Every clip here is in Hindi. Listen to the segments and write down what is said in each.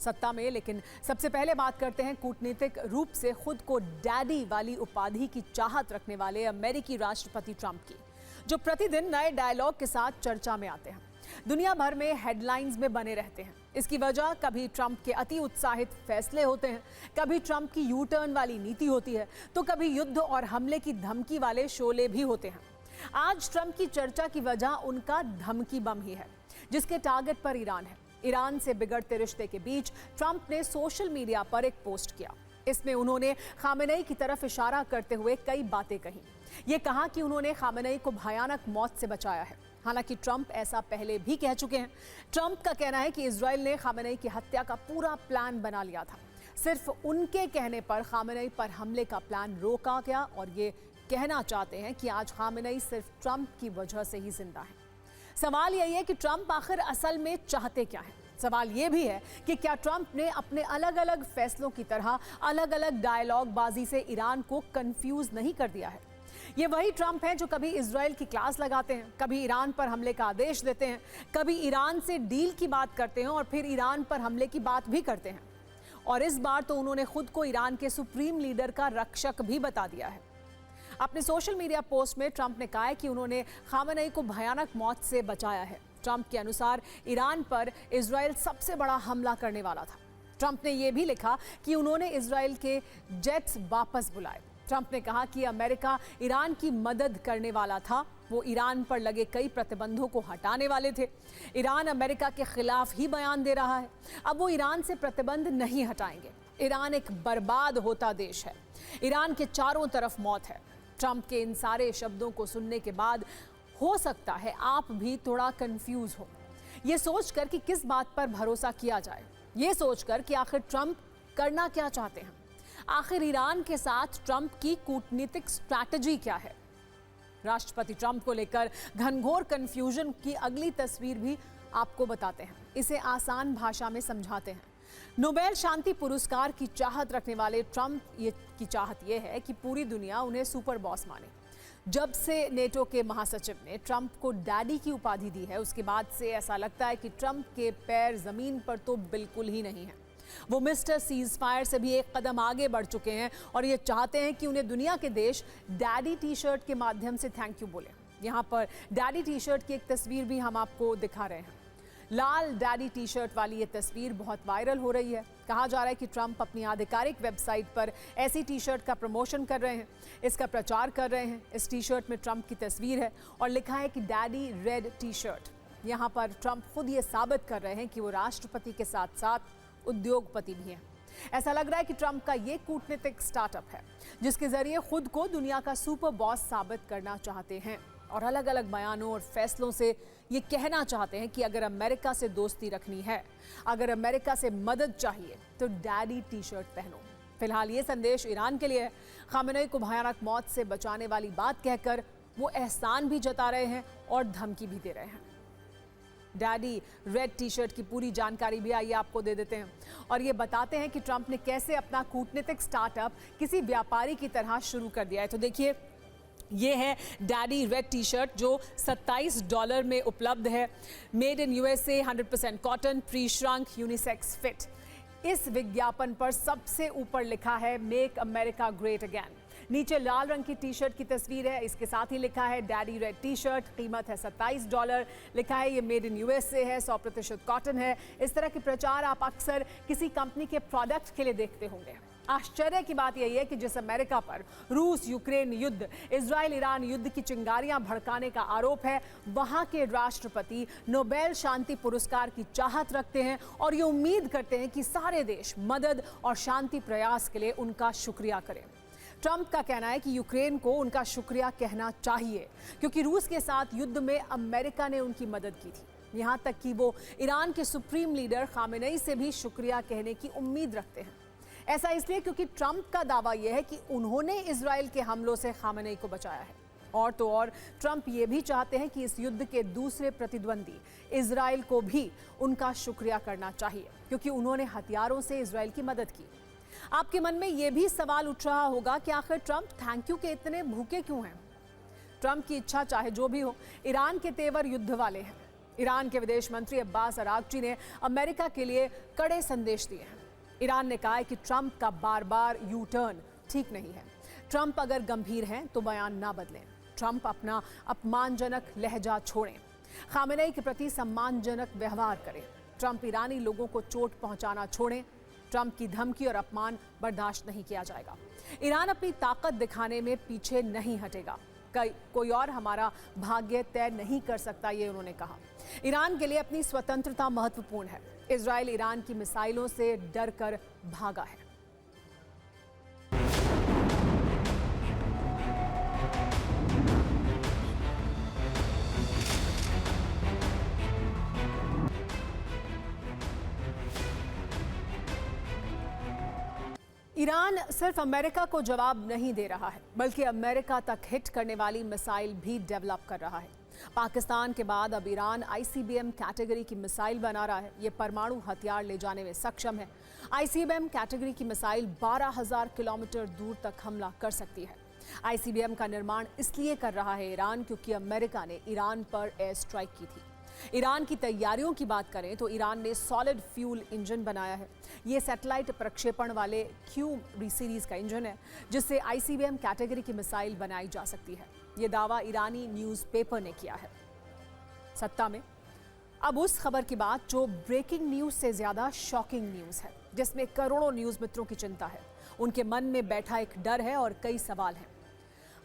सत्ता में। लेकिन सबसे पहले बात करते हैं कूटनीतिक रूप से खुद को डैडी वाली उपाधि की चाहत रखने वाले अमेरिकी राष्ट्रपति ट्रंप की, जो प्रतिदिन नए डायलॉग के साथ चर्चा में आते हैं, दुनिया भर में हेडलाइंस में बने रहते हैं। इसकी वजह कभी ट्रंप के अति उत्साहित फैसले होते हैं, कभी ट्रंप की यू टर्न वाली नीति होती है, तो कभी युद्ध और हमले की धमकी वाले शोले भी होते हैं। आज ट्रंप की चर्चा की वजह उनका धमकी बम ही है, जिसके टारगेट पर ईरान है। ईरान से बिगड़ते रिश्ते के बीच ट्रंप ने सोशल मीडिया पर एक पोस्ट किया। इसमें उन्होंने खामेनेई की तरफ इशारा करते हुए कई बातें कही। ये कहा कि उन्होंने खामेनेई को भयानक मौत से बचाया है। हालांकि ट्रंप ऐसा पहले भी कह चुके हैं। ट्रंप का कहना है कि इजराइल ने खामेनेई की हत्या का पूरा प्लान बना लिया था। सिर्फ उनके कहने पर खामेनेई पर हमले का प्लान रोका गया और ये कहना चाहते हैं कि आज खामेनेई सिर्फ ट्रंप की वजह से ही जिंदा है। सवाल यही है कि ट्रंप आखिर असल में चाहते क्या हैं। सवाल यह भी है कि क्या ट्रंप ने अपने अलग अलग फैसलों की तरह अलग अलग डायलॉग बाजी से ईरान को कंफ्यूज नहीं कर दिया है। ये वही ट्रंप हैं जो कभी इजराइल की क्लास लगाते हैं, कभी ईरान पर हमले का आदेश देते हैं, कभी ईरान से डील की बात करते हैं और फिर ईरान पर हमले की बात भी करते हैं। और इस बार तो उन्होंने खुद को ईरान के सुप्रीम लीडर का रक्षक भी बता दिया है। अपने सोशल मीडिया पोस्ट में ट्रंप ने कहा है कि उन्होंने खामेनेई को भयानक मौत से बचाया है। ट्रंप के अनुसार ईरान पर इजराइल सबसे बड़ा हमला करने वाला था। ट्रंप ने यह भी लिखा कि उन्होंने इजराइल के जेट्स वापस बुलाए। ट्रंप ने कहा कि अमेरिका ईरान की मदद करने वाला था, वो ईरान पर लगे कई प्रतिबंधों को हटाने वाले थे। ईरान अमेरिका के खिलाफ ही बयान दे रहा है, अब वो ईरान से प्रतिबंध नहीं हटाएंगे। ईरान एक बर्बाद होता देश है, ईरान के चारों तरफ मौत है। ट्रंप के इन सारे शब्दों को सुनने के बाद हो सकता है आप भी थोड़ा कंफ्यूज हो, ये सोचकर कि किस बात पर भरोसा किया जाए, ये सोचकर कि आखिर ट्रंप करना क्या चाहते हैं, आखिर ईरान के साथ ट्रंप की कूटनीतिक स्ट्रैटेजी क्या है। राष्ट्रपति ट्रंप को लेकर घनघोर कंफ्यूजन की अगली तस्वीर भी आपको बताते हैं, इसे आसान भाषा में समझाते हैं। नोबेल शांति पुरस्कार की चाहत रखने वाले ट्रंप की चाहत यह है कि पूरी दुनिया उन्हें सुपर बॉस माने। जब से नेटो के महासचिव ने ट्रंप को डैडी की उपाधि दी है, उसके बाद से ऐसा लगता है कि ट्रंप के पैर जमीन पर तो बिल्कुल ही नहीं है। वो मिस्टर सीज फायर से भी एक कदम आगे बढ़ चुके हैं और ये चाहते हैं कि उन्हें दुनिया के देश डैडी टी शर्ट के माध्यम से थैंक यू बोले। यहाँ पर डैडी टी शर्ट की एक तस्वीर भी हम आपको दिखा रहे हैं। लाल डैडी टी शर्ट वाली ये तस्वीर बहुत वायरल हो रही है। कहा जा रहा है कि ट्रंप अपनी आधिकारिक वेबसाइट पर ऐसी टी शर्ट का प्रमोशन कर रहे हैं, इसका प्रचार कर रहे हैं। इस टी शर्ट में ट्रंप की तस्वीर है और लिखा है कि डैडी रेड टी शर्ट। यहाँ पर ट्रंप खुद ये साबित कर रहे हैं कि वो राष्ट्रपति के साथ साथ उद्योगपति भी हैं। ऐसा लग रहा है कि ट्रंप का ये कूटनीतिक स्टार्टअप है जिसके जरिए खुद को दुनिया का सुपर बॉस साबित करना चाहते हैं और अलग अलग बयानों और फैसलों से ये कहना चाहते हैं कि अगर अमेरिका से दोस्ती रखनी है, अगर अमेरिका से मदद चाहिए तो डैडी टी शर्ट पहनो। फिलहाल ये संदेश ईरान के लिए है। खामेनेई को भयानक मौत से बचाने वाली बात कहकर वो एहसान भी जता रहे हैं और धमकी भी दे रहे हैं। डैडी रेड टी शर्ट की पूरी जानकारी भी आइए आपको दे देते हैं और ये बताते हैं कि ट्रंप ने कैसे अपना कूटनीतिक स्टार्टअप किसी व्यापारी की तरह शुरू कर दिया है। तो देखिए, ये है डैडी रेड टी शर्ट जो $27 में उपलब्ध है। Made in USA, 100% cotton, pre shrunk, unisex fit. इस विज्ञापन पर सबसे ऊपर लिखा है मेक अमेरिका ग्रेट अगेन। नीचे लाल रंग की टी शर्ट की तस्वीर है, इसके साथ ही लिखा है डैडी रेड टी शर्ट, कीमत है $27। लिखा है ये मेड इन यूएसए है, 100% कॉटन है। इस तरह के प्रचार आप अक्सर किसी कंपनी के प्रोडक्ट के लिए देखते होंगे। आश्चर्य की बात यही है कि जिस अमेरिका पर रूस यूक्रेन युद्ध, इजराइल ईरान युद्ध की चिंगारियां भड़काने का आरोप है, वहां के राष्ट्रपति नोबेल शांति पुरस्कार की चाहत रखते हैं और ये उम्मीद करते हैं कि सारे देश मदद और शांति प्रयास के लिए उनका शुक्रिया करें। ट्रंप का कहना है कि यूक्रेन को उनका शुक्रिया कहना चाहिए क्योंकि रूस के साथ युद्ध में अमेरिका ने उनकी मदद की थी। यहाँ तक कि वो ईरान के सुप्रीम लीडर खामेनेई से भी शुक्रिया कहने की उम्मीद रखते हैं। ऐसा इसलिए क्योंकि ट्रंप का दावा यह है कि उन्होंने इजराइल के हमलों से खामेनेई को बचाया है। और तो और ट्रंप ये भी चाहते हैं कि इस युद्ध के दूसरे प्रतिद्वंदी इजराइल को भी उनका शुक्रिया करना चाहिए क्योंकि उन्होंने हथियारों से इजराइल की मदद की। आपके मन में यह भी सवाल उठ रहा होगा कि आखिर ट्रंप थैंक यू के इतने भूखे क्यों हैं? ट्रंप की इच्छा चाहे जो भी हो, ईरान के तेवर युद्ध वाले हैं। ईरान के विदेश मंत्री अब्बास अरागची ने अमेरिका के लिए कड़े संदेश दिए हैं। ईरान ने कहा है कि ट्रंप का बार बार यू टर्न ठीक नहीं है। ट्रंप अगर गंभीर हैं तो बयान ना बदलें। ट्रंप अपना अपमानजनक लहजा छोड़ें। खामेनेई के प्रति सम्मानजनक व्यवहार करें। ट्रंप ईरानी लोगों को चोट पहुंचाना छोड़ें। ट्रंप की धमकी और अपमान बर्दाश्त नहीं किया जाएगा। ईरान अपनी ताकत दिखाने में पीछे नहीं हटेगा। कोई और हमारा भाग्य तय नहीं कर सकता, ये उन्होंने कहा। ईरान के लिए अपनी स्वतंत्रता महत्वपूर्ण है। इजराइल ईरान की मिसाइलों से डरकर भागा है। ईरान सिर्फ अमेरिका को जवाब नहीं दे रहा है, बल्कि अमेरिका तक हिट करने वाली मिसाइल भी डेवलप कर रहा है। पाकिस्तान के बाद अब ईरान आईसीबीएम कैटेगरी की मिसाइल बना रहा है। ये परमाणु हथियार ले जाने में सक्षम है। आईसीबीएम कैटेगरी की मिसाइल 12,000 किलोमीटर दूर तक हमला कर सकती है। आईसीबीएम का निर्माण इसलिए कर रहा है ईरान क्योंकि अमेरिका ने ईरान पर एयर स्ट्राइक की थी। ईरान की तैयारियों की बात करें तो ईरान ने सॉलिड फ्यूल इंजन बनाया है। ये सैटेलाइट प्रक्षेपण वाले क्यू सीरीज का इंजन है, जिससे आईसीबीएम कैटेगरी की मिसाइल बनाई जा सकती है। ये दावा ईरानी न्यूज़पेपर ने किया है। सत्ता में अब उस खबर की बात जो ब्रेकिंग न्यूज से ज्यादा शॉकिंग न्यूज है, जिसमें करोड़ों न्यूज मित्रों की चिंता है। उनके मन में बैठा एक डर है और कई सवाल हैं।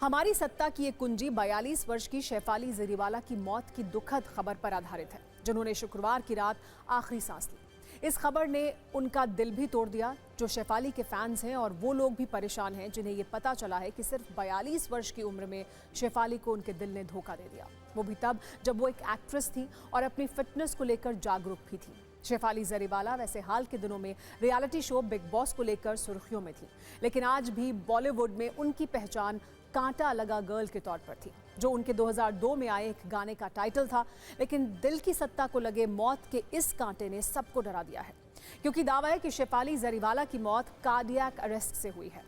हमारी सत्ता की एक कुंजी 42 वर्ष की शेफाली जरीवाला की मौत की दुखद खबर पर आधारित है, जिन्होंने शुक्रवार की रात आखिरी सांस ली। इस खबर ने उनका दिल भी तोड़ दिया। जो शेफाली के फैंस हैं और वो लोग भी परेशान हैं जिन्हें ये पता चला है कि सिर्फ 42 वर्ष की उम्र में शेफाली को उनके दिल ने धोखा दे दिया। वो भी तब जब वो एक एक्ट्रेस थी और अपनी फिटनेस को लेकर जागरूक भी थी। शेफाली जरीवाला वैसे हाल के दिनों में रियलिटी शो बिग बॉस को लेकर सुर्खियों में थी, लेकिन आज भी बॉलीवुड में उनकी पहचान कांटा लगा गर्ल के तौर पर थी, जो उनके 2002 में आए एक गाने का टाइटल था। लेकिन दिल की सत्ता को लगे मौत के इस कांटे ने सबको डरा दिया है, क्योंकि दावा है कि शेफाली जरीवाला की मौत कार्डियक अरेस्ट से हुई है।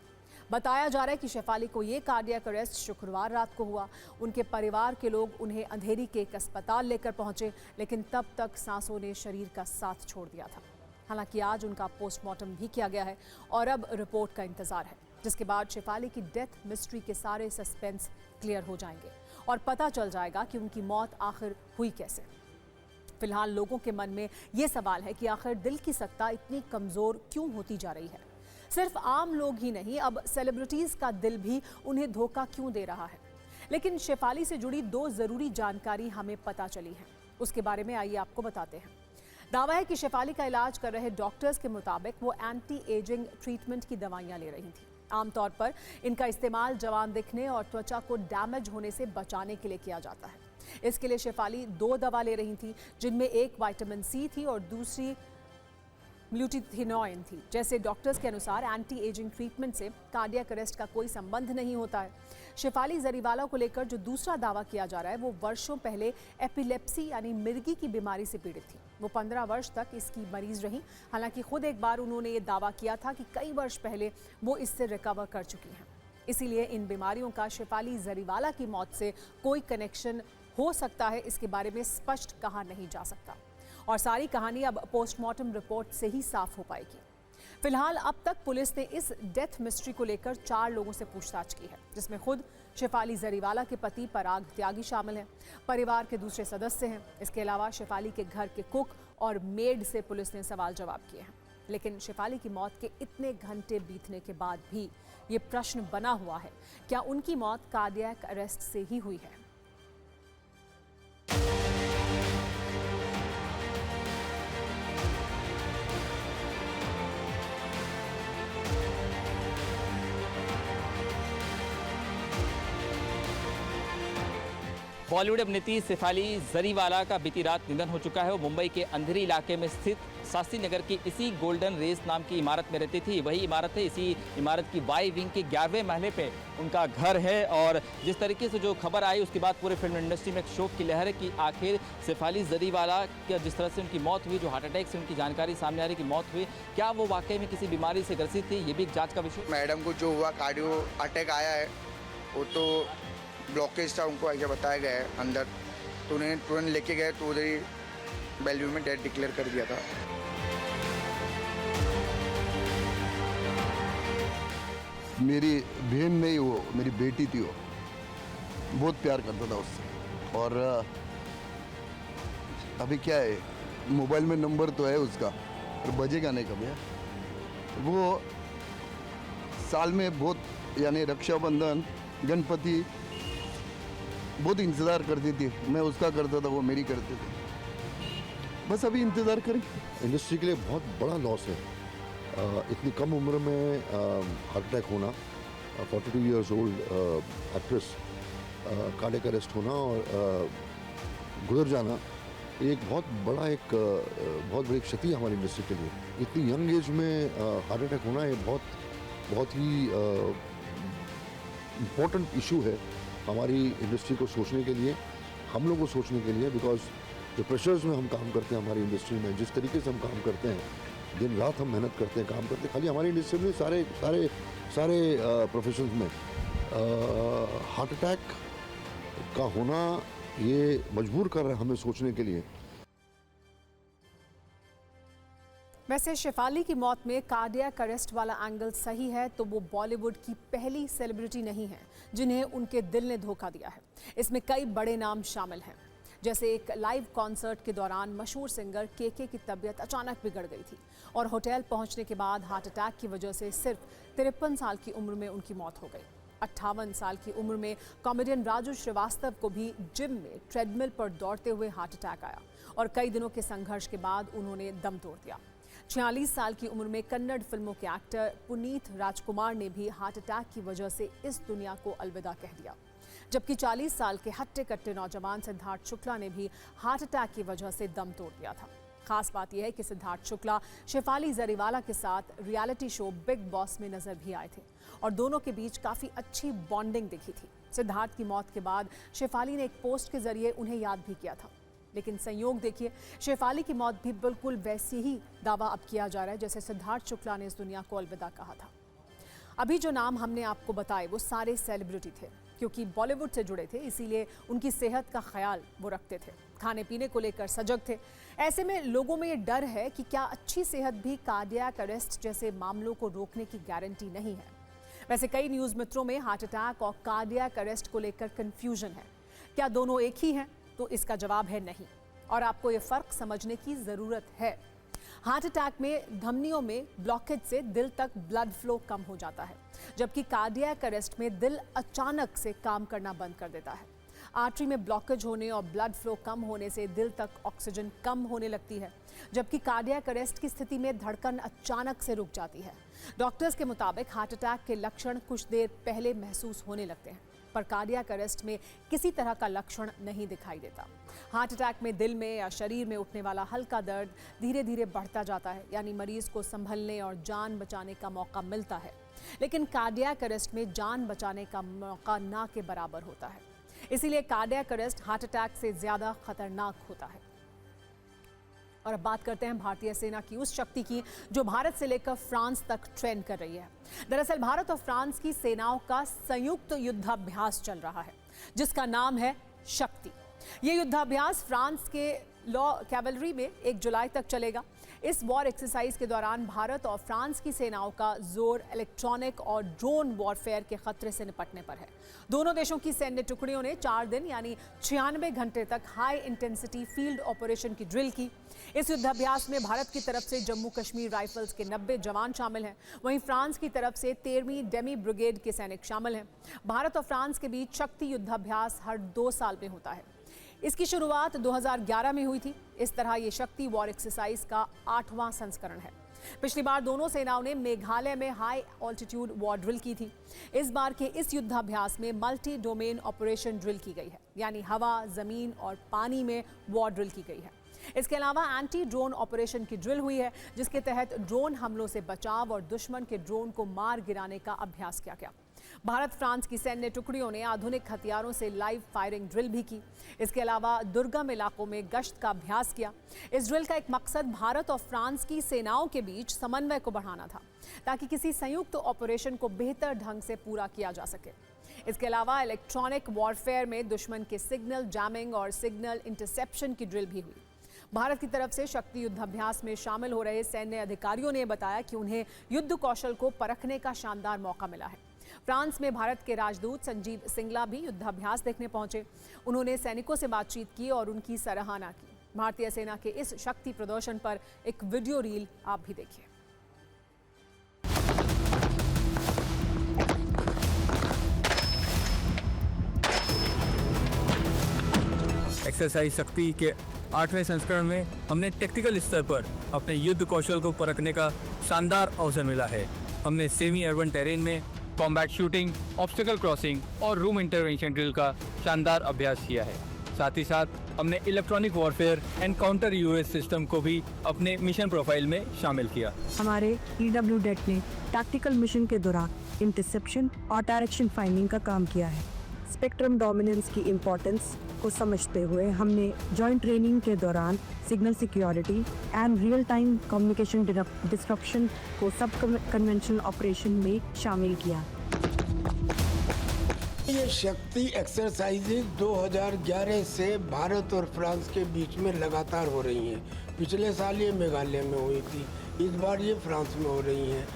बताया जा रहा है कि शेफाली को ये कार्डियक अरेस्ट शुक्रवार रात को हुआ। उनके परिवार के लोग उन्हें अंधेरी के एक अस्पताल लेकर पहुंचे, लेकिन तब तक सांसों ने शरीर का साथ छोड़ दिया था। हालांकि आज उनका पोस्टमार्टम भी किया गया है और अब रिपोर्ट का इंतजार है, जिसके बाद शेफाली की डेथ मिस्ट्री के सारे सस्पेंस क्लियर हो जाएंगे और पता चल जाएगा कि उनकी मौत आखिर हुई कैसे। फिलहाल लोगों के मन में ये सवाल है कि आखिर दिल की सत्ता इतनी कमजोर क्यों होती जा रही है। सिर्फ आम लोग ही नहीं, अब सेलिब्रिटीज का दिल भी उन्हें धोखा क्यों दे रहा है। लेकिन शेफाली से जुड़ी 2 जरूरी जानकारी हमें पता चली है, उसके बारे में आइए आपको बताते हैं। दावा है कि शेफाली का इलाज कर रहे डॉक्टर्स के मुताबिक वो एंटी एजिंग ट्रीटमेंट की दवाइयां ले रही थी। आमतौर पर इनका इस्तेमाल जवान दिखने और त्वचा को डैमेज होने से बचाने के लिए किया जाता है। इसके लिए शेफाली 2 दवा ले रही थी, जिनमें एक विटामिन सी थी और दूसरी ग्लूटाथियोनाइन थी। जैसे डॉक्टर्स के अनुसार एंटी एजिंग ट्रीटमेंट से कार्डियक अरेस्ट का कोई संबंध नहीं होता है। शेफाली जरीवाला को लेकर जो दूसरा दावा किया जा रहा है वो वर्षों पहले एपिलेप्सी यानी मिर्गी की बीमारी से पीड़ित थी। वो 15 वर्ष तक इसकी मरीज रही। हालांकि खुद एक बार उन्होंने ये दावा किया था कि कई वर्ष पहले वो इससे रिकवर कर चुकी हैं। इसीलिए इन बीमारियों का शेफाली जरीवाला की मौत से कोई कनेक्शन हो सकता है, इसके बारे में स्पष्ट कहा नहीं जा सकता और सारी कहानी अब पोस्टमार्टम रिपोर्ट से ही साफ हो पाएगी। फिलहाल अब तक पुलिस ने इस डेथ मिस्ट्री को लेकर 4 लोगों से पूछताछ की है, जिसमें खुद शेफाली जरीवाला के पति पराग त्यागी शामिल हैं। परिवार के दूसरे सदस्य हैं। इसके अलावा शेफाली के घर के कुक और मेड से पुलिस ने सवाल जवाब किए हैं। लेकिन शेफाली की मौत के इतने घंटे बीतने के बाद भी ये प्रश्न बना हुआ है, क्या उनकी मौत कार्डियक अरेस्ट से ही हुई है। बॉलीवुड अभिनेत्री शेफाली जरीवाला का बीती रात निधन हो चुका है। वो मुंबई के अंधेरी इलाके में स्थित शास्त्री नगर की इसी गोल्डन रेस नाम की इमारत में रहती थी। वही इमारत है, इसी इमारत की वाई विंग के 11वें महले पे उनका घर है। और जिस तरीके से जो खबर आई उसके बाद पूरे फिल्म इंडस्ट्री में एक शोक की लहर है कि आखिर शेफाली जरीवाला की जिस तरह से उनकी मौत हुई, जो हार्ट अटैक से उनकी जानकारी सामने आ रही कि मौत हुई, क्या वो वाकई में किसी बीमारी से ग्रसित थी, ये भी एक जाँच का विषय। मैडम को जो हुआ कार्डियो अटैक आया है, वो तो ब्लॉकेज था, उनको ऐसा बताया गया है अंदर, तो उन्हें तुरंत लेके गए तो उधर ही बेलव्यू में डेड डिक्लेयर कर दिया था। मेरी बहन नहीं, वो मेरी बेटी थी। वो बहुत प्यार करता था उससे। और अभी क्या है, मोबाइल में नंबर तो है उसका, पर बजेगा नहीं कभी। वो साल में बहुत, यानी रक्षाबंधन, गणपति बहुत इंतज़ार करती थी। मैं उसका करता था, वो मेरी करती थी। बस अभी इंतज़ार करें। इंडस्ट्री के लिए बहुत बड़ा लॉस है। इतनी कम उम्र में हार्ट अटैक होना, 42 years old actress cardiac arrest होना और गुजर जाना, एक बहुत बड़ी क्षति हमारी इंडस्ट्री के लिए। इतनी यंग एज में हार्ट अटैक होना ये बहुत ही इम्पोर्टेंट इशू है हमारी इंडस्ट्री को सोचने के लिए, हम लोग को सोचने के लिए। बिकॉज जो प्रेशर्स में हम काम करते हैं हमारी इंडस्ट्री में, जिस तरीके से हम काम करते हैं, दिन रात हम मेहनत करते हैं, काम करते हैं, खाली हमारी इंडस्ट्री में सारे प्रोफेशंस में हार्ट अटैक का होना ये मजबूर कर रहा है हमें सोचने के लिए। वैसे शेफाली की मौत में कार्डियक अरेस्ट वाला एंगल सही है तो वो बॉलीवुड की पहली सेलिब्रिटी नहीं है जिन्हें उनके दिल ने धोखा दिया है। इसमें कई बड़े नाम शामिल हैं, जैसे एक लाइव कॉन्सर्ट के दौरान मशहूर सिंगर केके की तबीयत अचानक बिगड़ गई थी और होटल पहुंचने के बाद हार्ट अटैक की वजह से सिर्फ 53 साल की उम्र में उनकी मौत हो गई। 58 साल की उम्र में कॉमेडियन राजू श्रीवास्तव को भी जिम में ट्रेडमिल पर दौड़ते हुए हार्ट अटैक आया और कई दिनों के संघर्ष के बाद उन्होंने दम तोड़ दिया। 46 साल की उम्र में कन्नड़ फिल्मों के एक्टर पुनीत राजकुमार ने भी हार्ट अटैक की वजह से इस दुनिया को अलविदा कह दिया, जबकि 40 साल के हट्टे कट्टे नौजवान सिद्धार्थ शुक्ला ने भी हार्ट अटैक की वजह से दम तोड़ दिया था। खास बात यह है कि सिद्धार्थ शुक्ला शेफाली जरीवाला के साथ रियलिटी शो बिग बॉस में नजर भी आए थे और दोनों के बीच काफी अच्छी बॉन्डिंग दिखी थी। सिद्धार्थ की मौत के बाद शेफाली ने एक पोस्ट के जरिए उन्हें याद भी किया था, लेकिन संयोग देखिए, शेफाली की मौत भी बिल्कुल वैसी ही दावा अब किया जा रहा है जैसे सिद्धार्थ शुक्ला ने इस दुनिया को अलविदा कहा था। अभी जो नाम हमने आपको बताए वो सारे सेलिब्रिटी थे, क्योंकि बॉलीवुड से जुड़े थे, इसीलिए उनकी सेहत का ख्याल वो रखते थे, खाने पीने को लेकर सजग थे। ऐसे में लोगों में ये डर है कि क्या अच्छी सेहत भी कार्डियक अरेस्ट जैसे मामलों को रोकने की गारंटी नहीं है। वैसे कई न्यूज़ मित्रों में हार्ट अटैक और कार्डियक अरेस्ट को लेकर कंफ्यूजन है। क्या दोनों एक ही हैं? तो इसका जवाब है नहीं, और आपको ये फर्क समझने की जरूरत है। हार्ट अटैक में धमनियों में ब्लॉकेज से दिल तक ब्लड फ्लो कम हो जाता है, जबकि कार्डियक अरेस्ट में दिल अचानक से काम करना बंद कर देता है। आर्टरी में ब्लॉकेज होने और ब्लड फ्लो कम होने से दिल तक ऑक्सीजन कम होने लगती है, जबकि कार्डियक अरेस्ट की स्थिति में धड़कन अचानक से रुक जाती है। डॉक्टर्स के मुताबिक हार्ट अटैक के लक्षण कुछ देर पहले महसूस होने लगते हैं, पर कार्डियक अरेस्ट में किसी तरह का लक्षण नहीं दिखाई देता। हार्ट अटैक में दिल में या शरीर में उठने वाला हल्का दर्द धीरे धीरे बढ़ता जाता है, यानी मरीज को संभलने और जान बचाने का मौका मिलता है, लेकिन कार्डियक अरेस्ट में जान बचाने का मौका ना के बराबर होता है। इसीलिए कार्डियक अरेस्ट हार्ट अटैक से ज्यादा खतरनाक होता है। और अब बात करते हैं भारतीय सेना की उस शक्ति की जो भारत से लेकर फ्रांस तक ट्रेंड कर रही है। दरअसल भारत और फ्रांस की सेनाओं का संयुक्त युद्धाभ्यास चल रहा है, जिसका नाम है शक्ति। ये युद्धाभ्यास फ्रांस के लॉ कैवलरी में 1 जुलाई तक चलेगा। इस वॉर एक्सरसाइज के दौरान भारत और फ्रांस की सेनाओं का जोर इलेक्ट्रॉनिक और ड्रोन वॉरफेयर के खतरे से निपटने पर है। दोनों देशों की सैन्य टुकड़ियों ने 4 दिन यानी 96 घंटे तक हाई इंटेंसिटी फील्ड ऑपरेशन की ड्रिल की। इस युद्धाभ्यास में भारत की तरफ से जम्मू कश्मीर राइफल्स के 90 जवान शामिल हैं, वहीं फ्रांस की तरफ से 13वीं डेमी ब्रिगेड के सैनिक शामिल हैं। भारत और फ्रांस के बीच शक्ति युद्धाभ्यास हर 2 साल में होता है। इसकी शुरुआत 2011 में हुई थी। इस तरह ये शक्ति वॉर एक्सरसाइज का 8वां संस्करण है। पिछली बार दोनों सेनाओं ने मेघालय में हाई ऑल्टीट्यूड वॉर ड्रिल की थी। इस बार के इस युद्धाभ्यास में मल्टी डोमेन ऑपरेशन ड्रिल की गई है, यानी हवा, जमीन और पानी में वॉर ड्रिल की गई है। इसके अलावा एंटी ड्रोन ऑपरेशन की ड्रिल हुई है, जिसके तहत ड्रोन हमलों से बचाव और दुश्मन के ड्रोन को मार गिराने का अभ्यास किया गया। भारत फ्रांस की सैन्य टुकड़ियों ने आधुनिक हथियारों से लाइव फायरिंग ड्रिल भी की। इसके अलावा दुर्गम इलाकों में गश्त का अभ्यास किया। इस ड्रिल का एक मकसद भारत और फ्रांस की सेनाओं के बीच समन्वय को बढ़ाना था, ताकि किसी संयुक्त ऑपरेशन को बेहतर ढंग से पूरा किया जा सके। इसके अलावा इलेक्ट्रॉनिक वॉरफेयर में दुश्मन के सिग्नल जैमिंग और सिग्नल इंटरसेप्शन की ड्रिल भी हुई। भारत की तरफ से शक्ति युद्धाभ्यास में शामिल हो रहे सैन्य अधिकारियों ने बताया कि उन्हें युद्ध कौशल को परखने का शानदार मौका मिला है। फ्रांस में भारत के राजदूत संजीव सिंगला भी युद्धाभ्यास देखने पहुंचे। उन्होंने सैनिकों से बातचीत की और उनकी सराहना की। भारतीय सेना के इस शक्ति प्रदर्शन पर एक वीडियो रील आप भी देखिए। एक्सरसाइज शक्ति के 8वें संस्करण में हमने टेक्निकल स्तर पर अपने युद्ध कौशल को परखने का शानदार अवसर मिला है। हमने सेमी अर्बन टेरेन में कॉम्बैट शूटिंग, ऑब्स्टिकल क्रॉसिंग और रूम इंटरवेंशन ड्रिल का शानदार अभ्यास किया है। साथ ही साथ हमने electronic warfare and counter US system को भी अपने मिशन प्रोफाइल में शामिल किया। हमारे EWDET ने टैक्टिकल मिशन के दौरान इंटरसेप्शन और डायरेक्शन फाइंडिंग का काम किया है। स्पेक्ट्रम डोमिनेंस की इम्पोर्टेंस को समझते हुए हमने जॉइंट ट्रेनिंग के दौरान signal security and real time communication disruption को सब कन्वेंशनल ऑपरेशन में शामिल किया। ये शक्ति एक्सरसाइजेज 2011 से भारत और फ्रांस के बीच में लगातार हो रही हैं। पिछले साल ये मेघालय में हुई थी, इस बार ये फ्रांस में हो रही हैं।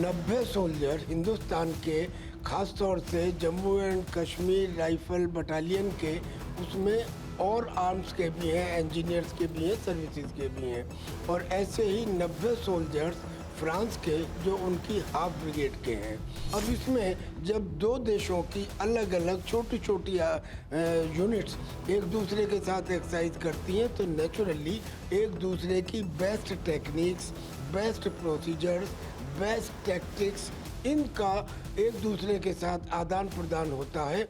90 सोल्जर हिंदुस्तान के, खास तौर से Jammu and Kashmir rifle battalion के, उसमें और आर्म्स के भी हैं, इंजीनियर्स के भी हैं, सर्विसेज के भी हैं, और ऐसे ही 90 सोल्जर्स फ्रांस के जो उनकी हाफ ब्रिगेड के हैं। अब इसमें जब दो देशों की अलग अलग छोटी छोटी यूनिट्स एक दूसरे के साथ एक्सरसाइज करती हैं तो नेचुरली एक दूसरे की best techniques, best procedures, best tactics, इनका एक दूसरे के साथ आदान प्रदान होता है।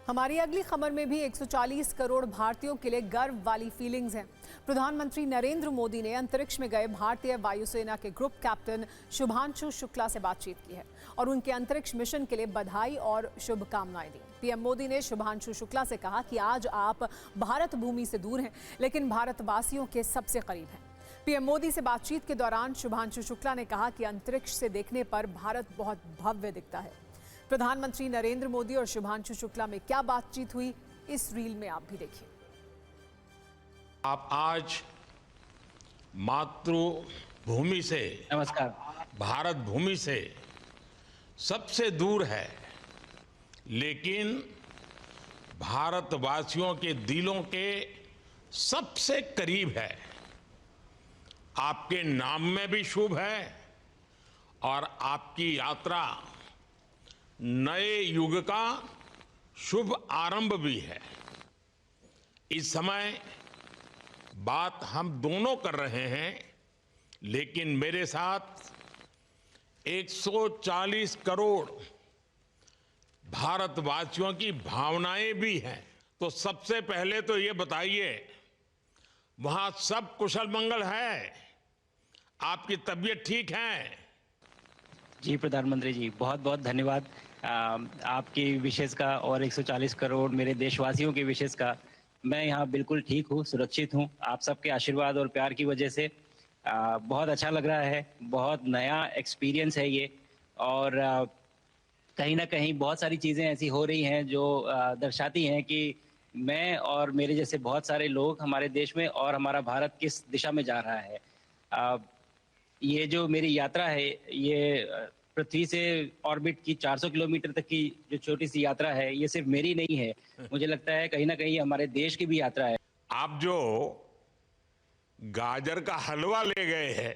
हमारी अगली खबर में भी 140 करोड़ भारतीयों के लिए गर्व वाली फीलिंग्स हैं। प्रधानमंत्री नरेंद्र मोदी ने अंतरिक्ष में गए भारतीय वायुसेना के ग्रुप कैप्टन शुभांशु शुक्ला से बातचीत की है और उनके अंतरिक्ष मिशन के लिए बधाई और शुभकामनाएं दी। पीएम मोदी ने शुभांशु शुक्ला से कहा कि आज आप भारत भूमि से दूर हैं लेकिन भारतवासियों के सबसे करीब हैं। पीएम मोदी से बातचीत के दौरान शुभांशु शुक्ला ने कहा कि अंतरिक्ष से देखने पर भारत बहुत भव्य दिखता है। प्रधानमंत्री नरेंद्र मोदी और शुभांशु शुक्ला में क्या बातचीत हुई, इस रील में आप भी देखिए। आप आज मातृभूमि से, नमस्कार, भारत भूमि से सबसे दूर है, लेकिन भारतवासियों के दिलों के सबसे करीब है। आपके नाम में भी शुभ है और आपकी यात्रा नए युग का शुभ आरंभ भी है। इस समय बात हम दोनों कर रहे हैं, लेकिन मेरे साथ 140 करोड़ भारतवासियों की भावनाएं भी हैं। तो सबसे पहले तो ये बताइए, वहां सब कुशल मंगल है? आपकी तबीयत ठीक है? जी प्रधानमंत्री जी, बहुत बहुत धन्यवाद आपकी विशेष का और 140 करोड़ मेरे देशवासियों की विशेष का। मैं यहाँ बिल्कुल ठीक हूँ, सुरक्षित हूँ। आप सबके आशीर्वाद और प्यार की वजह से बहुत अच्छा लग रहा है। बहुत नया एक्सपीरियंस है ये, और कहीं ना कहीं बहुत सारी चीज़ें ऐसी हो रही हैं जो दर्शाती हैं कि मैं और मेरे जैसे बहुत सारे लोग हमारे देश में और हमारा भारत किस दिशा में जा रहा है। ये जो मेरी यात्रा है, ये पृथ्वी से ऑर्बिट की 400 किलोमीटर तक की जो छोटी सी यात्रा है, ये सिर्फ मेरी नहीं है। मुझे लगता है कहीं ना कहीं हमारे देश की भी यात्रा है। आप जो गाजर का हलवा ले गए हैं,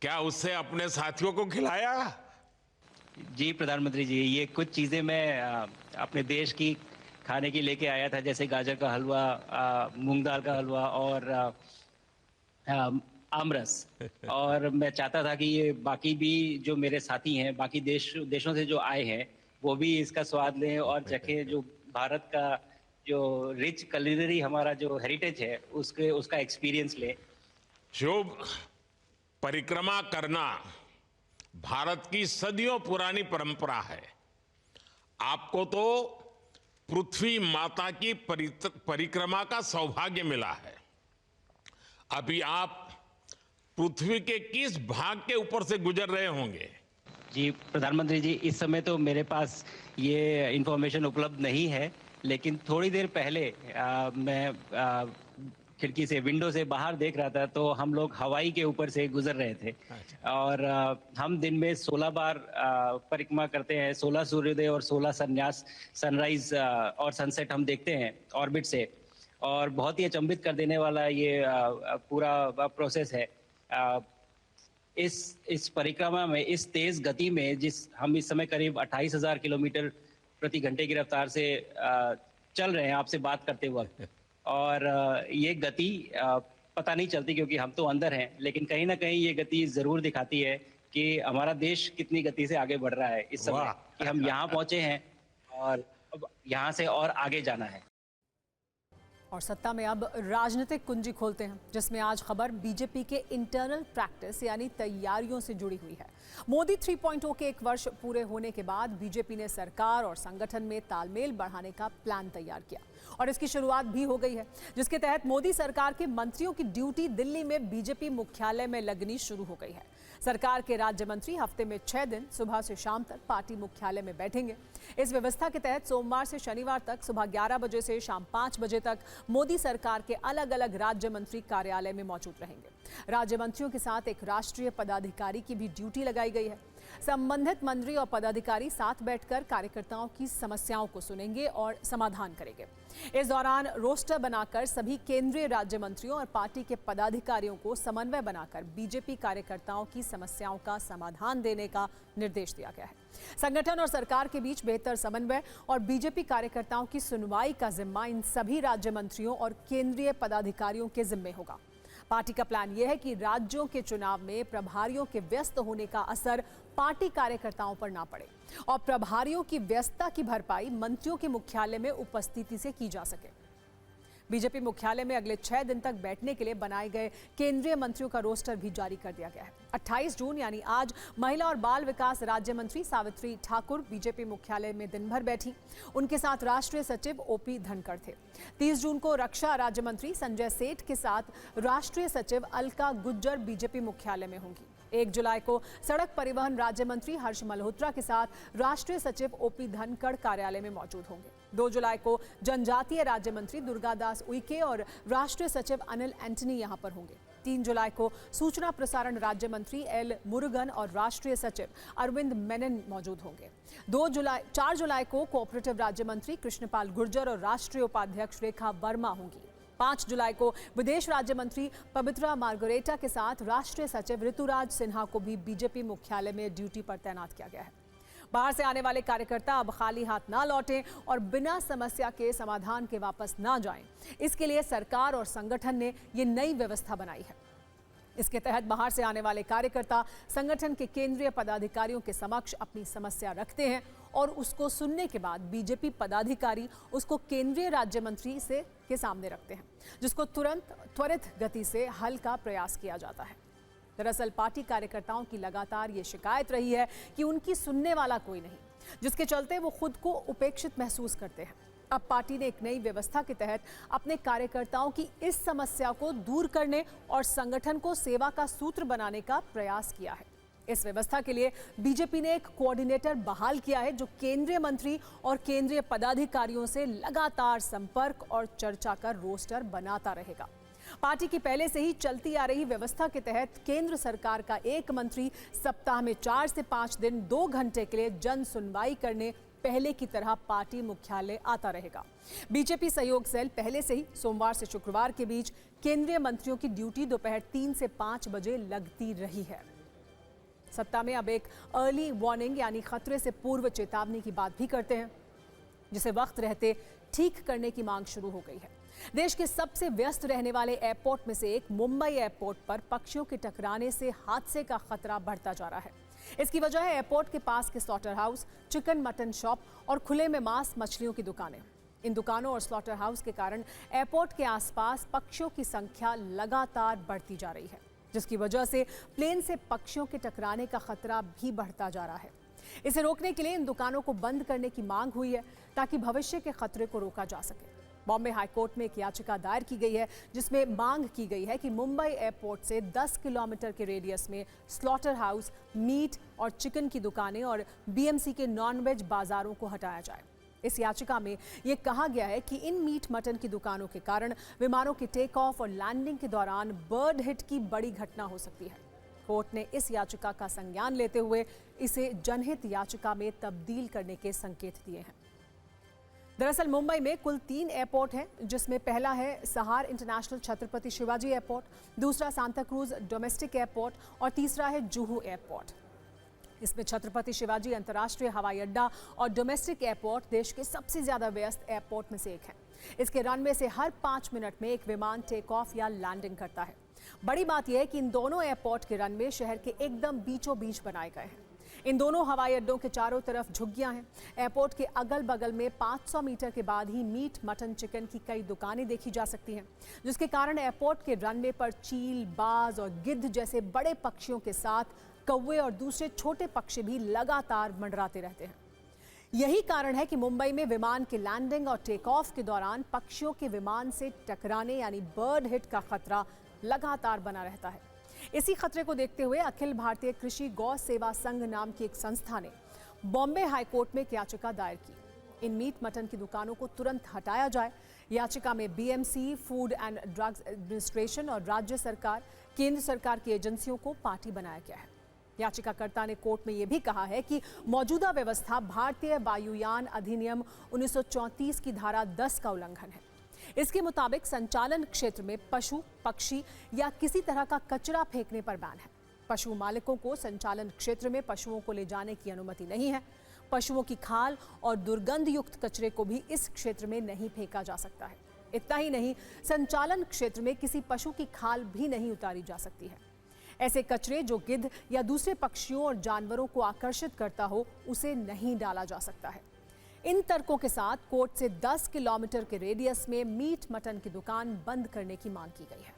क्या उससे अपने साथियों को खिलाया? जी प्रधानमंत्री जी, ये कुछ चीज़ें मैं अपने देश की खाने की लेके आया था, जैसे गाजर का हलवा, मूंग दाल का हलवा और आमरस। और मैं चाहता था कि ये बाकी भी जो मेरे साथी हैं, बाकी देशों से जो आए हैं, वो भी इसका स्वाद लें और चखें, जो भारत का जो रिच कलिनरी हमारा जो हेरिटेज है उसका एक्सपीरियंस लें। शुभ परिक्रमा करना भारत की सदियों पुरानी परंपरा है। आपको तो पृथ्वी माता की परिक्रमा का सौभाग्य मिला है। अभी आप पृथ्वी के किस भाग के ऊपर से गुजर रहे होंगे? जी प्रधानमंत्री जी, इस समय तो मेरे पास ये इंफॉर्मेशन उपलब्ध नहीं है, लेकिन थोड़ी देर पहले मैं खिड़की से विंडो से बाहर देख रहा था तो हम लोग हवाई के ऊपर से गुजर रहे थे। और हम दिन में 16 बार परिक्रमा करते हैं, 16 सूर्योदय और 16 संन्यास, सनराइज और सनसेट हम देखते हैं ऑर्बिट से। और बहुत ही अचंभित कर देने वाला ये पूरा प्रोसेस है। इस परिक्रमा में, इस तेज गति में, हम इस समय करीब 28,000 किलोमीटर प्रति घंटे की रफ्तार से चल रहे हैं आपसे बात करते वक्त। और ये गति पता नहीं चलती क्योंकि हम तो अंदर हैं, लेकिन कहीं ना कहीं ये गति जरूर दिखाती है कि हमारा देश कितनी गति से आगे बढ़ रहा है इस समय, कि हम यहाँ पहुंचे हैं और अब यहाँ से और आगे जाना है। और सत्ता में अब राजनीतिक कुंजी खोलते हैं, जिसमें आज खबर बीजेपी के इंटरनल प्रैक्टिस यानी तैयारियों से जुड़ी हुई है। मोदी 3.0 के 1 वर्ष पूरे होने के बाद बीजेपी ने सरकार और संगठन में तालमेल बढ़ाने का प्लान तैयार किया और इसकी शुरुआत भी हो गई है, जिसके तहत मोदी सरकार के मंत्रियों की ड्यूटी दिल्ली में बीजेपी मुख्यालय में लगनी शुरू हो गई है। सरकार के राज्य मंत्री हफ्ते में 6 दिन सुबह से शाम तक पार्टी मुख्यालय में बैठेंगे। इस व्यवस्था के तहत सोमवार से शनिवार तक सुबह 11 बजे से शाम 5 बजे तक मोदी सरकार के अलग अलग राज्य मंत्री कार्यालय में मौजूद रहेंगे। राज्य मंत्रियों के साथ एक राष्ट्रीय पदाधिकारी की भी ड्यूटी लगाई गई है। संबंधित मंत्री और पदाधिकारी साथ बैठकर कार्यकर्ताओं की समस्याओं को सुनेंगे और समाधान करेंगे। इस दौरान रोस्टर बनाकर सभी केंद्रीय राज्य मंत्रियों और पार्टी के पदाधिकारियों को समन्वय बनाकर बीजेपी कार्यकर्ताओं की समस्याओं का समाधान देने का निर्देश दिया गया है। संगठन और सरकार के बीच बेहतर समन्वय और बीजेपी कार्यकर्ताओं की सुनवाई का जिम्मा इन सभी राज्य मंत्रियों और केंद्रीय पदाधिकारियों के जिम्मे होगा। पार्टी का प्लान यह है कि राज्यों के चुनाव में प्रभारियों के व्यस्त होने का असर पार्टी कार्यकर्ताओं पर ना पड़े और प्रभारियों की व्यस्तता की भरपाई मंत्रियों के मुख्यालय में उपस्थिति से की जा सके। बीजेपी मुख्यालय में अगले 6 दिन तक बैठने के लिए बनाए गए केंद्रीय मंत्रियों का रोस्टर भी जारी कर दिया गया है। 28 जून यानी आज महिला और बाल विकास राज्य मंत्री सावित्री ठाकुर बीजेपी मुख्यालय में दिन भर बैठी। उनके साथ राष्ट्रीय सचिव ओपी धनखड़ थे। 30 जून को रक्षा राज्य मंत्री संजय सेठ के साथ राष्ट्रीय सचिव अलका गुज्जर बीजेपी मुख्यालय में होंगी। 1 जुलाई को सड़क परिवहन राज्य मंत्री हर्ष मल्होत्रा के साथ राष्ट्रीय सचिव ओपी धनखड़ कार्यालय में मौजूद होंगे। 2 जुलाई को जनजातीय राज्य मंत्री दुर्गादास उइके और राष्ट्रीय सचिव अनिल एंटनी यहां पर होंगे। 3 जुलाई को सूचना प्रसारण राज्य मंत्री एल मुरुगन और राष्ट्रीय सचिव अरविंद मेनन मौजूद होंगे। 4 जुलाई को कोऑपरेटिव राज्य मंत्री कृष्णपाल गुर्जर और राष्ट्रीय उपाध्यक्ष रेखा वर्मा होंगी। 5 जुलाई को विदेश राज्य मंत्री पवित्रा मार्गरेटा के साथ राष्ट्रीय सचिव ऋतुराज सिन्हा को भी बीजेपी मुख्यालय में ड्यूटी पर तैनात किया गया है। बाहर से आने वाले कार्यकर्ता अब खाली हाथ ना लौटें और बिना समस्या के समाधान के वापस ना जाएं। इसके लिए सरकार और संगठन ने ये नई व्यवस्था बनाई है। इसके तहत बाहर से आने वाले कार्यकर्ता संगठन के केंद्रीय पदाधिकारियों के समक्ष अपनी समस्या रखते हैं और उसको सुनने के बाद बीजेपी पदाधिकारी उसको केंद्रीय राज्य मंत्री के सामने रखते हैं, जिसको त्वरित गति से हल का प्रयास किया जाता है। दरअसल पार्टी कार्यकर्ताओं की लगातार ये शिकायत रही है कि उनकी सुनने वाला कोई नहीं, जिसके चलते वो खुद को उपेक्षित महसूस करते हैं। अब पार्टी ने एक नई व्यवस्था के तहत अपने कार्यकर्ताओं की इस समस्या को दूर करने और संगठन को सेवा का सूत्र बनाने का प्रयास किया है। इस व्यवस्था के लिए बीजेपी ने एक कोऑर्डिनेटर बहाल किया है, जो केंद्रीय मंत्री और केंद्रीय पदाधिकारियों से लगातार संपर्क और चर्चा कर रोस्टर बनाता रहेगा। पार्टी की पहले से ही चलती आ रही व्यवस्था के तहत केंद्र सरकार का एक मंत्री सप्ताह में 4 से 5 दिन 2 घंटे के लिए जन सुनवाई करने पहले की तरह पार्टी मुख्यालय आता रहेगा। बीजेपी सहयोग सेल पहले से ही सोमवार से शुक्रवार के बीच केंद्रीय मंत्रियों की ड्यूटी दोपहर 3 से 5 बजे लगती रही है। सत्ता में अब एक अर्ली वार्निंग यानी खतरे से पूर्व चेतावनी की बात भी करते हैं, जिसे वक्त रहते ठीक करने की मांग शुरू हो गई है। देश के सबसे व्यस्त रहने वाले एयरपोर्ट में से एक मुंबई एयरपोर्ट पर पक्षियों के टकराने से हादसे का खतरा बढ़ता जा रहा है। इसकी वजह है एयरपोर्ट के पास के slaughter house, chicken mutton shop और खुले में मांस मछलियों की दुकानें। इन दुकानों और स्लॉटर हाउस के कारण एयरपोर्ट के आसपास पक्षियों की संख्या लगातार बढ़ती जा रही है, जिसकी वजह से प्लेन से पक्षियों के टकराने का खतरा भी बढ़ता जा रहा है। इसे रोकने के लिए इन दुकानों को बंद करने की मांग हुई है, ताकि भविष्य के खतरे को रोका जा सके। बॉम्बे हाईकोर्ट में एक याचिका दायर की गई है, जिसमें मांग की गई है कि मुंबई एयरपोर्ट से 10 किलोमीटर के रेडियस में स्लॉटर हाउस, मीट और चिकन की दुकानें और बीएमसी के नॉनवेज बाजारों को हटाया जाए। इस याचिका में ये कहा गया है कि इन मीट मटन की दुकानों के कारण विमानों के टेक ऑफ और लैंडिंग के दौरान बर्ड हिट की बड़ी घटना हो सकती है। कोर्ट ने इस याचिका का संज्ञान लेते हुए इसे जनहित याचिका में तब्दील करने के संकेत दिए हैं। दरअसल मुंबई में कुल 3 एयरपोर्ट हैं, जिसमें पहला है सहार इंटरनेशनल छत्रपति शिवाजी एयरपोर्ट, दूसरा सांता क्रूज डोमेस्टिक एयरपोर्ट और तीसरा है जुहू एयरपोर्ट। इसमें छत्रपति शिवाजी अंतर्राष्ट्रीय हवाई अड्डा और डोमेस्टिक एयरपोर्ट देश के सबसे ज्यादा व्यस्त एयरपोर्ट में से एक है। इसके रनवे से हर 5 मिनट में एक विमान टेक ऑफ या लैंडिंग करता है। बड़ी बात यह है कि इन दोनों एयरपोर्ट के रनवे शहर के एकदम बीचों बीच बनाए गए हैं। इन दोनों हवाई अड्डों के चारों तरफ झुग्गियां हैं। एयरपोर्ट के अगल बगल में 500 मीटर के बाद ही मीट, मटन, चिकन की कई दुकानें देखी जा सकती हैं, जिसके कारण एयरपोर्ट के रनवे पर चील, बाज और गिद्ध जैसे बड़े पक्षियों के साथ कौवे और दूसरे छोटे पक्षी भी लगातार मंडराते रहते हैं। यही कारण है कि मुंबई में विमान के लैंडिंग और टेक ऑफ के दौरान पक्षियों के विमान से टकराने यानी बर्ड हिट का खतरा लगातार बना रहता है। इसी खतरे को देखते हुए अखिल भारतीय कृषि गौ सेवा संघ नाम की एक संस्था ने बॉम्बे हाईकोर्ट में एक याचिका दायर की। इन मीट मटन की दुकानों को तुरंत हटाया जाए। याचिका में BMC, food and drugs administration और राज्य सरकार, केंद्र सरकार की एजेंसियों को पार्टी बनाया गया है। याचिकाकर्ता ने कोर्ट में यह भी कहा है कि मौजूदा व्यवस्था भारतीय वायुयान अधिनियम 1934 की धारा 10 का उल्लंघन है। इसके मुताबिक संचालन क्षेत्र में पशु, पक्षी या किसी तरह का कचरा फेंकने पर बैन है। पशु मालिकों को संचालन क्षेत्र में पशुओं को ले जाने की अनुमति नहीं है। पशुओं की खाल और दुर्गंध युक्त कचरे को भी इस क्षेत्र में नहीं फेंका जा सकता है। इतना ही नहीं, संचालन क्षेत्र में किसी पशु की खाल भी नहीं उतारी जा सकती है। ऐसे कचरे जो गिद्ध या दूसरे पक्षियों और जानवरों को आकर्षित करता हो, उसे नहीं डाला जा सकता है। इन तर्कों के साथ कोर्ट से 10 किलोमीटर के रेडियस में मीट मटन की दुकान बंद करने की मांग की गई है।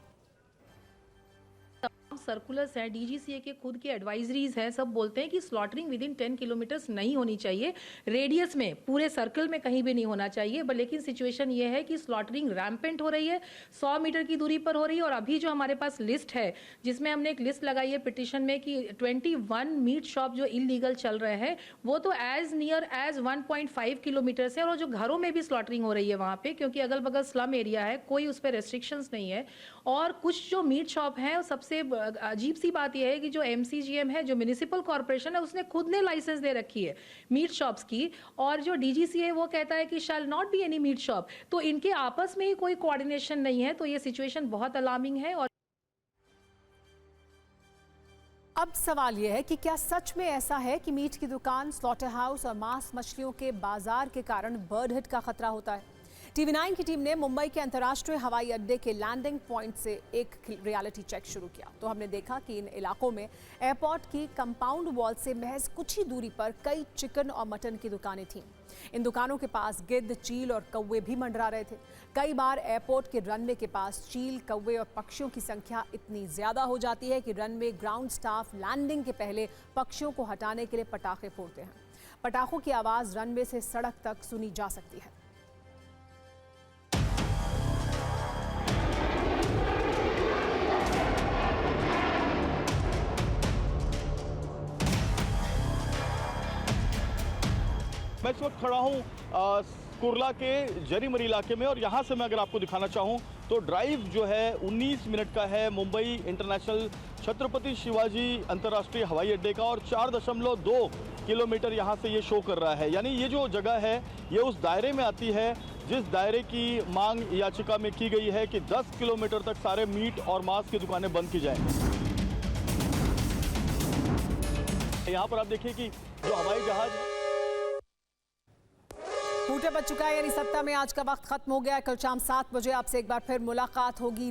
सर्कुलर्स है, डीजीसीए के खुद के एडवाइजरीज है, सब बोलते हैं कि स्लॉटरिंग विद इन 10 किलोमीटर्स नहीं होनी चाहिए, रेडियस में पूरे सर्कल में कहीं भी नहीं होना चाहिए। बट लेकिन सिचुएशन ये है कि स्लॉटरिंग रैम्पेंट हो रही है, 100 मीटर की दूरी पर हो रही है। और अभी जो हमारे पास लिस्ट है, जिसमें हमने एक लिस्ट लगाई है पिटिशन में कि 21 मीट शॉप जो इलीगल चल रहे हैं, वो तो एज नियर एज 1.5 किलोमीटर है। और जो घरों में भी स्लॉटरिंग हो रही है वहाँ पे, क्योंकि अगल बगल स्लम एरिया है, कोई उस पर रेस्ट्रिक्शंस नहीं है। और कुछ जो मीट शॉप है, सबसे अजीब सी बात यह है कि जो एमसीजीएम है, जो म्युनिसिपल कॉर्पोरेशन है, उसने खुद ने लाइसेंस दे रखी है मीट शॉप्स की। और जो डीजीसीए वो कहता है कि shall not be any meat shop. तो इनके आपस में ही कोई कोऑर्डिनेशन नहीं है। तो ये सिचुएशन बहुत अलार्मिंग है। और अब सवाल यह है कि क्या सच में ऐसा है कि मीट की दुकान, स्लॉटर हाउस और मांस मछलियों के बाजार के कारण बर्ड हिट का खतरा होता है? TV9 की टीम ने मुंबई के अंतर्राष्ट्रीय हवाई अड्डे के लैंडिंग पॉइंट से एक रियलिटी चेक शुरू किया। तो हमने देखा कि इन इलाकों में एयरपोर्ट की कंपाउंड वॉल से महज कुछ ही दूरी पर कई चिकन और मटन की दुकानें थीं। इन दुकानों के पास गिद्ध, चील और कौवे भी मंडरा रहे थे। कई बार एयरपोर्ट के रनवे के पास चील, कौवे और पक्षियों की संख्या इतनी ज्यादा हो जाती है कि रनवे ग्राउंड स्टाफ लैंडिंग के पहले पक्षियों को हटाने के लिए पटाखे फोड़ते हैं। पटाखों की आवाज रनवे से सड़क तक सुनी जा सकती है। मैं इस वक्त खड़ा हूँ कुर्ला के जरीमरी इलाके में। और यहाँ से मैं अगर आपको दिखाना चाहूँ तो ड्राइव जो है 19 मिनट का है मुंबई इंटरनेशनल छत्रपति शिवाजी अंतर्राष्ट्रीय हवाई अड्डे का। और 4.2 किलोमीटर यहाँ से ये शो कर रहा है। यानी ये जो जगह है ये उस दायरे में आती है जिस दायरे की मांग याचिका में की गई है कि 10 किलोमीटर तक सारे मीट और मांस की दुकानें बंद की जाएं। यहाँ पर आप देखिए कि जो हवाई जहाज फूटे बच चुका है, यानी सप्ताह में आज का वक्त खत्म हो गया है। कल शाम 7 बजे आपसे एक बार फिर मुलाकात होगी।